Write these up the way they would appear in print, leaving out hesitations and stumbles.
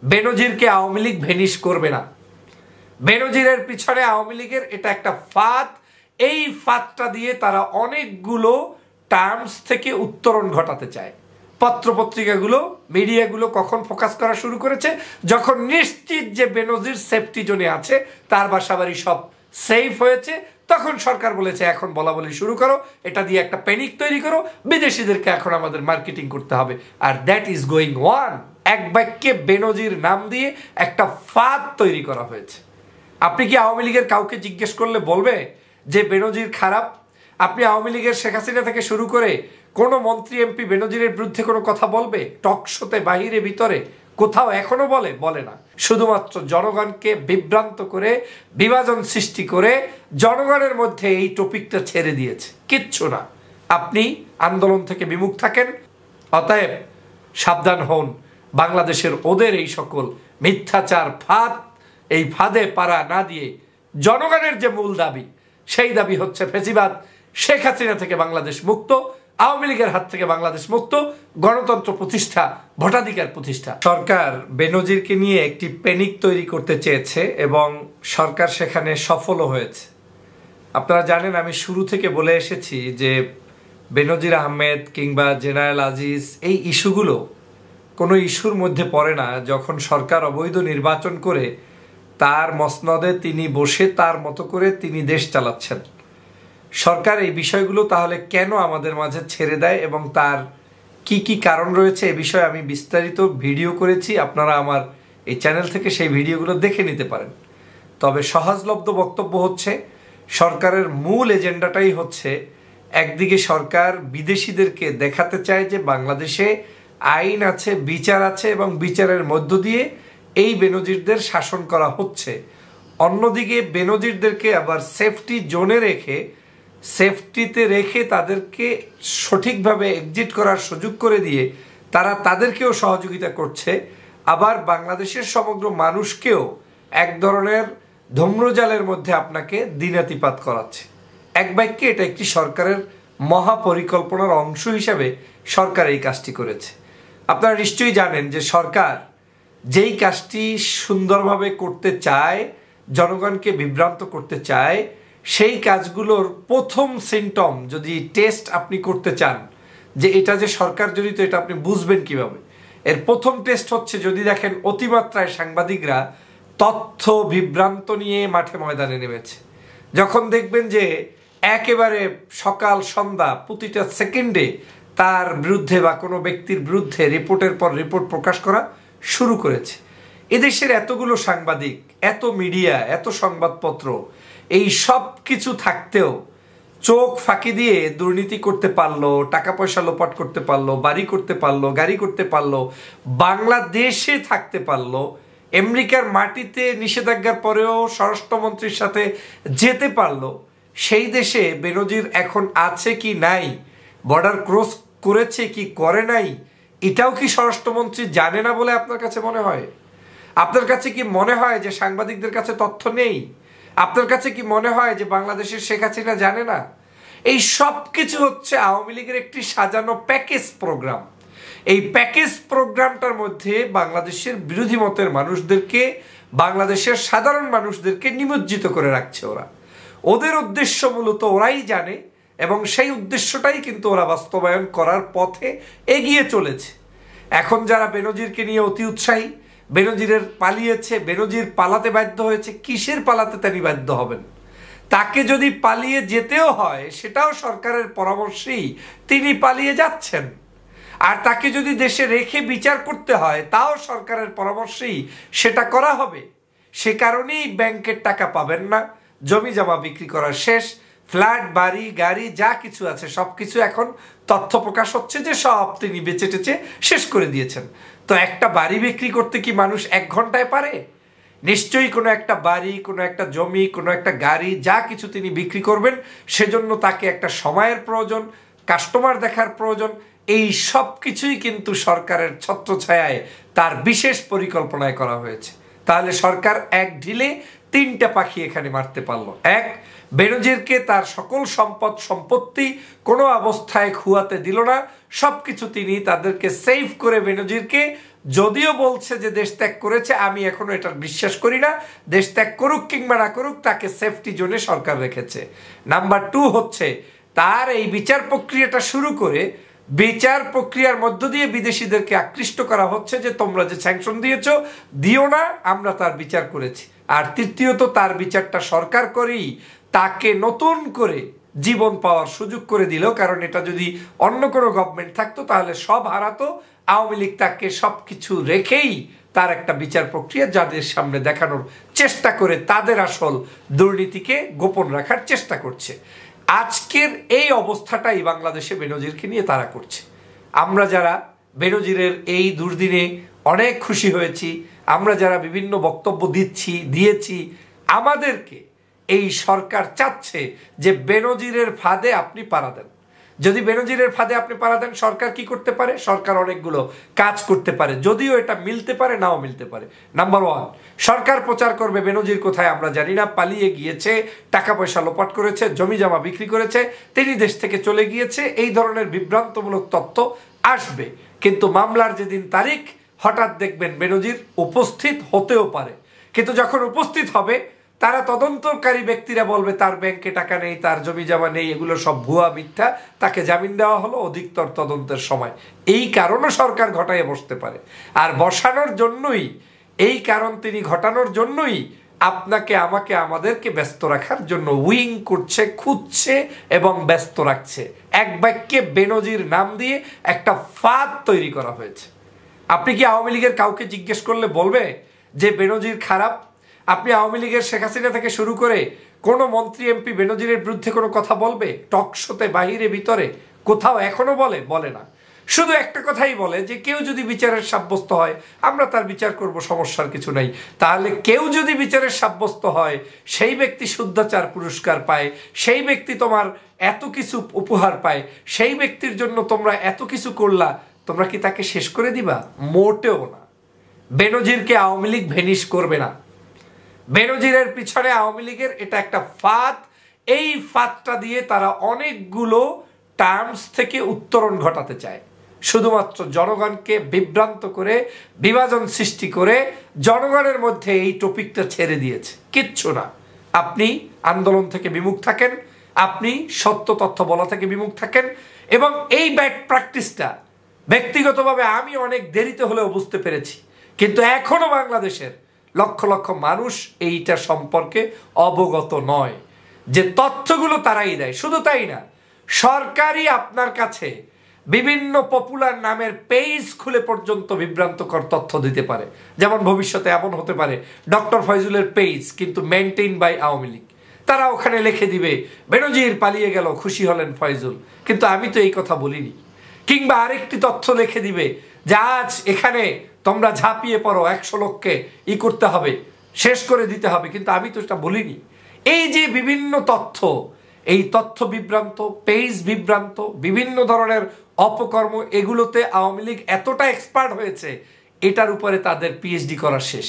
বেনজিরকে Awami League vanish করবে না। বেনজিরের পিছনে আওয়ামী লীগের এটা একটা ফাঁদ। এই ফাঁদটা দিয়ে তারা অনেকগুলো টার্মস থেকে উত্তরণ ঘটাতে চায়। পত্রপত্রিকাগুলো, মিডিয়াগুলো কখন ফোকাস করা শুরু করেছে? যখন নিশ্চিত যে বেনজির সেফটি জোনে আছে, তার বাসাবাড়ি সব সেফ হয়েছে, তখন সরকার বলেছে এখন বলা বলি শুরু করো, এটা দিয়ে একটা প্যানিক তৈরি করো, বিদেশিদেরকে এখন আমাদের মার্কেটিং করতে হবে। আর দ্যাট ইজ গোয়িং ওয়ান। এক বাক্যে বেনজির নাম দিয়ে একটা ফাঁদ তৈরি করা হয়েছে। আপনি কি আওয়ামী লীগের কাউকে জিজ্ঞেস করলে বলবে যে বেনজির খারাপ? আপনি আওয়ামী লীগের শেখ হাসিনা থেকে শুরু করে কোনো মন্ত্রী এমপি বেনজিরের বিরুদ্ধে কোনো কথা বলবে? টকশোতে, বাহিরে, ভিতরে কোথাও এখনো বলে না। শুধুমাত্র জনগণকে বিভ্রান্ত করে, বিভাজন সৃষ্টি করে জনগণের মধ্যে এই টপিকটা ছেড়ে দিয়েছে, কিচ্ছু না। আপনি আন্দোলন থেকে বিমুখ থাকেন। অতএব সাবধান হন, বাংলাদেশের ওদের এই সকল মিথ্যাচার ফাঁদ, এই ফাঁদে পাড়া না দিয়ে জনগণের যে মূল দাবি, সেই দাবি হচ্ছে ফ্যাসিবাদ, শেখ হাসিনা থেকে বাংলাদেশ মুক্ত, আওয়ামী লীগের হাত থেকে বাংলাদেশ মুক্ত, গণতন্ত্র প্রতিষ্ঠা, ভোটাধিকার প্রতিষ্ঠা। সরকার বেনজিরকে নিয়ে একটি প্যানিক তৈরি করতে চেয়েছে এবং সরকার সেখানে সফলও হয়েছে। আপনারা জানেন, আমি শুরু থেকে বলে এসেছি যে বেনজির আহমেদ কিংবা জেনারেল আজিজ এই ইস্যুগুলো কোনো ইস্যুর মধ্যে পড়ে না। যখন সরকার অবৈধ নির্বাচন করে তার মসনদে তিনি বসে তার মতো করে তিনি দেশ চালাচ্ছেন, সরকার এই বিষয়গুলো তাহলে কেন আমাদের মাঝে ছেড়ে দেয় এবং তার কি কি কারণ রয়েছে এ বিষয়ে আমি বিস্তারিত ভিডিও করেছি। আপনারা আমার এই চ্যানেল থেকে সেই ভিডিওগুলো দেখে নিতে পারেন। তবে সহজলব্ধ বক্তব্য হচ্ছে, সরকারের মূল এজেন্ডাটাই হচ্ছে, একদিকে সরকার বিদেশিদেরকে দেখাতে চায় যে বাংলাদেশে আইন আছে, বিচার আছে এবং বিচারের মধ্য দিয়ে এই বেনজিরদের শাসন করা হচ্ছে। অন্যদিকে বেনজিরদেরকে আবার সেফটি জোনে রেখে, সেফটিতে রেখে তাদেরকে সঠিকভাবে এক্সিট করার সুযোগ করে দিয়ে তারা তাদেরকেও সহযোগিতা করছে। আবার বাংলাদেশের সমগ্র মানুষকেও এক ধরনের ধূম্রজালের মধ্যে আপনাকে দিনাতিপাত করাচ্ছে। এক বাক্যে এটা একটি সরকারের মহাপরিকল্পনার অংশ হিসাবে সরকার এই কাজটি করেছে। আপনারা নিশ্চয়ই জানেন যে সরকার যেই কাজটি সুন্দরভাবে করতে চায়, জনগণকে বিভ্রান্ত করতে চায়, সেই কাজগুলোর প্রথম সিমটম যদি টেস্ট আপনি করতে চান যে এটা যে সরকার জড়িত, এটা আপনি বুঝবেন কিভাবে? এর প্রথম টেস্ট হচ্ছে যদি দেখেন অতিমাত্রায় সাংবাদিকরা তথ্য বিভ্রান্ত নিয়ে মাঠে ময়দানে নেমেছে। যখন দেখবেন যে একেবারে সকাল সন্ধ্যা প্রতিটা সেকেন্ডে তার বিরুদ্ধে বা কোনো ব্যক্তির বিরুদ্ধে রিপোর্টের পর রিপোর্ট প্রকাশ করা শুরু করেছে। এদেশের এতগুলো সাংবাদিক, এত মিডিয়া, এত সংবাদপত্র, এই সব কিছু থাকতেও চোখ ফাঁকি দিয়ে দুর্নীতি করতে পারলো, টাকা পয়সা লোপাট করতে পারলো, বাড়ি করতে পারলো, গাড়ি করতে পারলো, বাংলাদেশে থাকতে পারলো, আমেরিকার মাটিতে নিষেধাজ্ঞার পরেও স্বরাষ্ট্রমন্ত্রীর সাথে যেতে পারলো, সেই দেশে বেনজির এখন আছে কি নাই, বর্ডার ক্রস করেছে কি করে নাই, এটাও কি স্বরাষ্ট্রমন্ত্রী জানে না বলে আপনার কাছে মনে হয়? আপনার কাছে কি মনে হয় যে সাংবাদিকদের কাছে তথ্য নেই? আপনার কাছে কি মনে হয় যে বাংলাদেশের শেখ হাসিনা জানে না? এই সব কিছু হচ্ছে আওয়ামী লীগের একটি সাজানো প্যাকেজ প্রোগ্রাম। এই প্যাকেজ প্রোগ্রামটার মধ্যে বাংলাদেশের বিরোধী মতের মানুষদেরকে, বাংলাদেশের সাধারণ মানুষদেরকে নিমজ্জিত করে রাখছে ওরা। ওদের উদ্দেশ্য মূলত ওরাই জানে এবং সেই উদ্দেশ্যটাই কিন্তু ওরা বাস্তবায়ন করার পথে এগিয়ে চলেছে। এখন যারা বেনজিরকে নিয়ে অতি উৎসাহী, বেনজিরের পালিয়েছে, বেনজির পালাতে বাধ্য হয়েছে, কিসের পালাতে তিনি বাধ্য হবেন? তাকে যদি পালিয়ে যেতেও হয় সেটাও সরকারের পরামর্শেই তিনি পালিয়ে যাচ্ছেন। আর তাকে যদি দেশে রেখে বিচার করতে হয় তাও সরকারের পরামর্শেই সেটা করা হবে। সে কারণেই ব্যাংকের টাকা পাবেন না, জমি জমা বিক্রি করা শেষ, ফ্ল্যাট, বাড়ি, গাড়ি যা কিছু আছে সব কিছু এখন তথ্য প্রকাশ হচ্ছে যে সব তিনি বেচে টেচে শেষ করে দিয়েছেন। তো একটা বাড়ি বিক্রি করতে কি মানুষ 1 ঘন্টায় পারে? নিশ্চয়ই কোনো একটা বাড়ি, কোনো একটা জমি, কোনো একটা গাড়ি যা কিছু তিনি বিক্রি করবেন সেজন্য তাকে একটা সময়ের প্রয়োজন, কাস্টমার দেখার প্রয়োজন। এই সব কিছুই কিন্তু সরকারের ছত্রছায়ায় তার বিশেষ পরিকল্পনায় করা হয়েছে। তাহলে সরকার এক ঢিলে 3টা পাখি এখানে মারতে পারলো। এক, বেনজিরকে তার সকল সম্পদ সম্পত্তি কোনো অবস্থায় খুয়াতে দিল না, সবকিছু তিনি তাদেরকে সেভ করে বেনজিরকে যদিও বলছে যে দেশ ত্যাগ করেছে, আমি এখনো এটা বিশ্বাস করি না। দেশ ত্যাগ করুক কিংবা না করুক, তাকে সেফটি জোনে সরকার রেখেছে। নাম্বার 2 হচ্ছে তার এই বিচার প্রক্রিয়াটা শুরু করে বিচার প্রক্রিয়ার মধ্য দিয়ে বিদেশিদেরকে আকৃষ্ট করা হচ্ছে যে তোমরা যে স্যাংশন দিয়েছো দিও না, আমরা তার বিচার করেছি। আর তৃতীয়ত তার বিচারটা সরকার করেই তাকে নতুন করে জীবন পাওয়ার সুযোগ করে দিল। কারণ এটা যদি অন্য কোনো গভর্নমেন্ট থাকতো তাহলে সব হারাতো। আওয়ামী লীগ তাকে সব কিছু রেখেই তার একটা বিচার প্রক্রিয়া যাদের সামনে দেখানোর চেষ্টা করে তাদের আসল দুর্নীতিকে গোপন রাখার চেষ্টা করছে। আজকের এই অবস্থাটাই বাংলাদেশে বেনজিরকে নিয়ে তারা করছে। আমরা যারা বেনজিরের এই দুর্দিনে অনেক খুশি হয়েছি, আমরা যারা বিভিন্ন বক্তব্য দিয়েছি, আমাদেরকে এই সরকার চাচ্ছে যে বেনজিরের ফাঁদে আপনি পাড়া দেন। যদি বেনজিরের ফাঁদে আপনি পাড়া দেন, সরকার কি করতে পারে? সরকার অনেকগুলো কাজ করতে পারে, যদিও এটা মিলতে পারে নাও মিলতে পারে। নাম্বার 1, সরকার প্রচার করবে বেনজির কোথায় আমরা জানি না, পালিয়ে গিয়েছে, টাকা পয়সা লোপাট করেছে, জমি জমা বিক্রি করেছে, তিনি দেশ থেকে চলে গিয়েছে, এই ধরনের বিভ্রান্তমূলক তথ্য আসবে। কিন্তু মামলার যেদিন তারিখ, হঠাৎ দেখবেন বেনজির উপস্থিত হতেও পারে। কিন্তু যখন উপস্থিত হবে, তারা তদন্তকারী ব্যক্তিরা বলবে তার ব্যাংকে টাকা নেই, তার জমি জমা নেই, এগুলো সব ভুয়া মিথ্যা, তাকে জামিন দেওয়া হলো অধিকতর তদন্তের সময়। এই কারণও সরকার ঘটায় বসতে পারে। আর বসানোর জন্যই, এই কারণ তিনি ঘটানোর জন্যই আপনাকে, আমাকে, আমাদেরকে ব্যস্ত রাখার জন্য উইং করছে, খুঁজছে এবং ব্যস্ত রাখছে। এক বাক্যে বেনজির নাম দিয়ে একটা ফাঁদ তৈরি করা হয়েছে। আপনি কি আওয়ামী লীগের কাউকে জিজ্ঞেস করলে বলবে যে বেনজির খারাপ? আপনি আওয়ামী লীগের শেখ হাসিনা থেকে শুরু করে কোনো মন্ত্রী এমপি বেনজিরের বিরুদ্ধে কোনো কথা বলবে? টকশোতে, বাহিরে, ভিতরে কোথাও এখনো বলে না। শুধু একটা কথাই বলে যে কেউ যদি বিচারের সাব্যস্ত হয় আমরা তার বিচার করব, সমস্যার কিছু নাই। তাহলে কেউ যদি বিচারের সাব্যস্ত হয়, সেই ব্যক্তি শুদ্ধাচার পুরস্কার পায়, সেই ব্যক্তি তোমার এত কিছু উপহার পায়, সেই ব্যক্তির জন্য তোমরা এত কিছু করলা, তোমরা কি তাকে শেষ করে দিবা? মোটেও না। বেনজিরকে আওয়ামী লীগ ভেনিশ করবে না। বেনজিরের পিছনে আওয়ামী লীগের এটা একটা ফাঁদ। এই ফাঁদটা দিয়ে তারা অনেকগুলো টার্মস থেকে উত্তরণ ঘটাতে চায়। শুধুমাত্র জনগণকে বিভ্রান্ত করে, বিভাজন সৃষ্টি করে জনগণের মধ্যে এই টপিকটা ছেড়ে দিয়েছে। কিচ্ছু না। আপনি আন্দোলন থেকে বিমুখ থাকেন, আপনি সত্য তথ্য বলা থেকে বিমুখ থাকেন। এবং এই ব্যাড প্র্যাকটিসটা ব্যক্তিগতভাবে আমি অনেক দেরিতে হলেও বুঝতে পেরেছি, কিন্তু এখনো বাংলাদেশের লক্ষ লক্ষ মানুষ এইটা সম্পর্কে অবগত নয় যে তথ্যগুলো তারাই দেয়। শুধু তাই না, সরকারই আপনার কাছে বিভিন্ন পপুলার নামের পেজ খুলে পর্যন্ত বিভ্রান্তকর তথ্য দিতে পারে। যেমন ভবিষ্যতে এমন হতে পারে ডক্টর ফয়জুলের পেজ কিন্তু মেনটেইন বাই আওয়ামী লীগ, তারা ওখানে লিখে দিবে বেনজির পালিয়ে গেল, খুশি হলেন ফয়জুল, কিন্তু আমি তো এই কথা বলিনি। কিংবা আরেকটি তথ্য লিখে দিবে যে আজ এখানে তোমরা ঝাঁপিয়ে পড়ো, 100 লোককে করতে হবে, শেষ করে দিতে হবে, কিন্তু আমি তো এটা বলিনি। এই যে বিভিন্ন তথ্য, এই তথ্য বিভ্রান্ত, পেজ বিভ্রান্ত, বিভিন্ন ধরনের অপকর্ম, এগুলোতে আওয়ামী লীগ এতটা এক্সপার্ট হয়েছে, এটার উপরে তাদের পিএইচডি করা শেষ।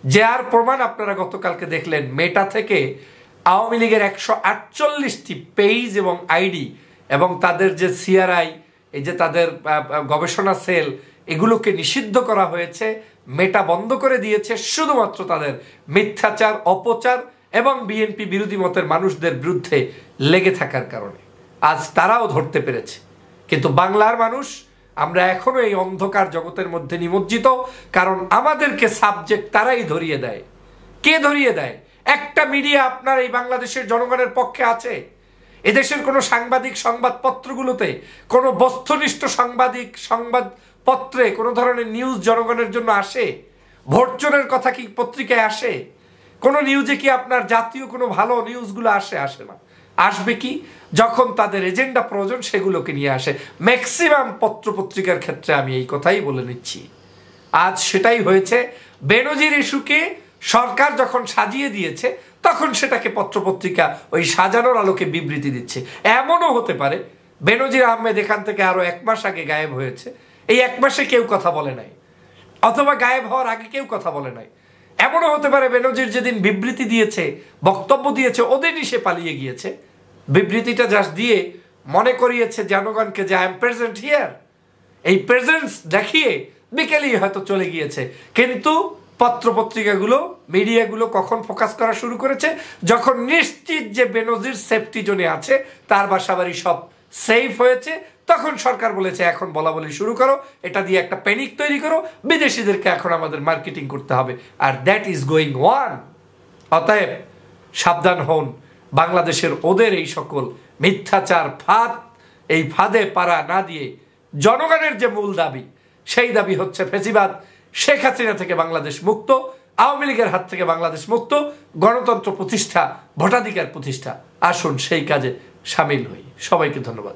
যার প্রমাণ আপনারা গতকালকে দেখলেন, মেটা থেকে আওয়ামী লীগের 148টি পেজ এবং আইডি এবং তাদের যে সিআরআই, এই যে তাদের গবেষণা সেল, এগুলোকে নিষিদ্ধ করা হয়েছে। মেটা বন্ধ করে দিয়েছে শুধুমাত্র তাদের মিথ্যাচার, অপচার এবং বিএনপি বিরোধী মতের মানুষদের বিরুদ্ধে লেগে থাকার কারণে। আজ তারাও ধরতে পেরেছে। কিন্তু বাংলার মানুষ, আমরা এখনো এই অন্ধকার জগতের মধ্যে নিমজ্জিত, কারণ আমাদেরকে সাবজেক্ট তারাই ধরিয়ে দেয়। কে ধরিয়ে দেয়? একটা মিডিয়া আপনার এই বাংলাদেশের জনগণের পক্ষে আছে? এদেশের কোনো সাংবাদিক সংবাদপত্রগুলোতে, কোনো বস্তুনিষ্ঠ সংবাদপত্রে কোনো ধরনের নিউজ জনগণের জন্য আসে? ভোট চোরের কথা কি পত্রিকায় আসে? কোনো নিউজে কি আপনার জাতীয় কোনো ভালো নিউজগুলো আসে না? আসবে কি যখন তাদের এজেন্ডা প্রয়োজন সেগুলোকে নিয়ে আসে। ম্যাক্সিমাম পত্রপত্রিকার ক্ষেত্রে আমি এই কথাই বলে নিচ্ছি। আজ সেটাই হয়েছে। বেনজির ইস্যুকে সরকার যখন সাজিয়ে দিয়েছে, তখন সেটাকে পত্রপত্রিকা ওই সাজানোর আলোকে বিবৃতি দিচ্ছে। এমনও হতে পারে বেনজির আহমেদ এখান থেকে আরো 1 মাস আগে গায়েব হয়েছে, এই 1 মাসে কেউ কথা বলে নাই, অথবা গায়েব হওয়ার আগে কেউ কথা বলে নাই। এমনও হতে পারে বেনজির যেদিন বিবৃতি দিয়েছে, বক্তব্য দিয়েছে, ওদিনই সে পালিয়ে গিয়েছে। বিবৃতিটা জাস্ট দিয়ে মনে করিয়েছে জনগণকে যে আই এম প্রেজেন্ট হিয়ার। এই প্রেজেন্স দেখিয়ে বিকেলেই হয়তো চলে গিয়েছে। কিন্তু পত্রপত্রিকাগুলো, মিডিয়াগুলো কখন ফোকাস করা শুরু করেছে? যখন নিশ্চিত যে বেনজির সেফটি জোনে আছে, তার বাসাবাড়ি সব সেফ হয়েছে, তখন সরকার বলেছে এখন বলা বলি শুরু করো, এটা দিয়ে একটা প্যানিক তৈরি করো, বিদেশিদেরকে এখন আমাদের মার্কেটিং করতে হবে। আর দ্যাট ইজ গোয়িং ওয়ান। অতএব সাবধান হন, বাংলাদেশের ওদের এই সকল মিথ্যাচার ফাঁদ, এই ফাঁদে পাড়া না দিয়ে জনগণের যে মূল দাবি, সেই দাবি হচ্ছে ফেসিবাদ, শেখ হাসিনা থেকে বাংলাদেশ মুক্ত, আওয়ামী লীগের হাত থেকে বাংলাদেশ মুক্ত, গণতন্ত্র প্রতিষ্ঠা, ভোটাধিকার প্রতিষ্ঠা। আসুন সেই কাজে সামিল হই। সবাইকে ধন্যবাদ।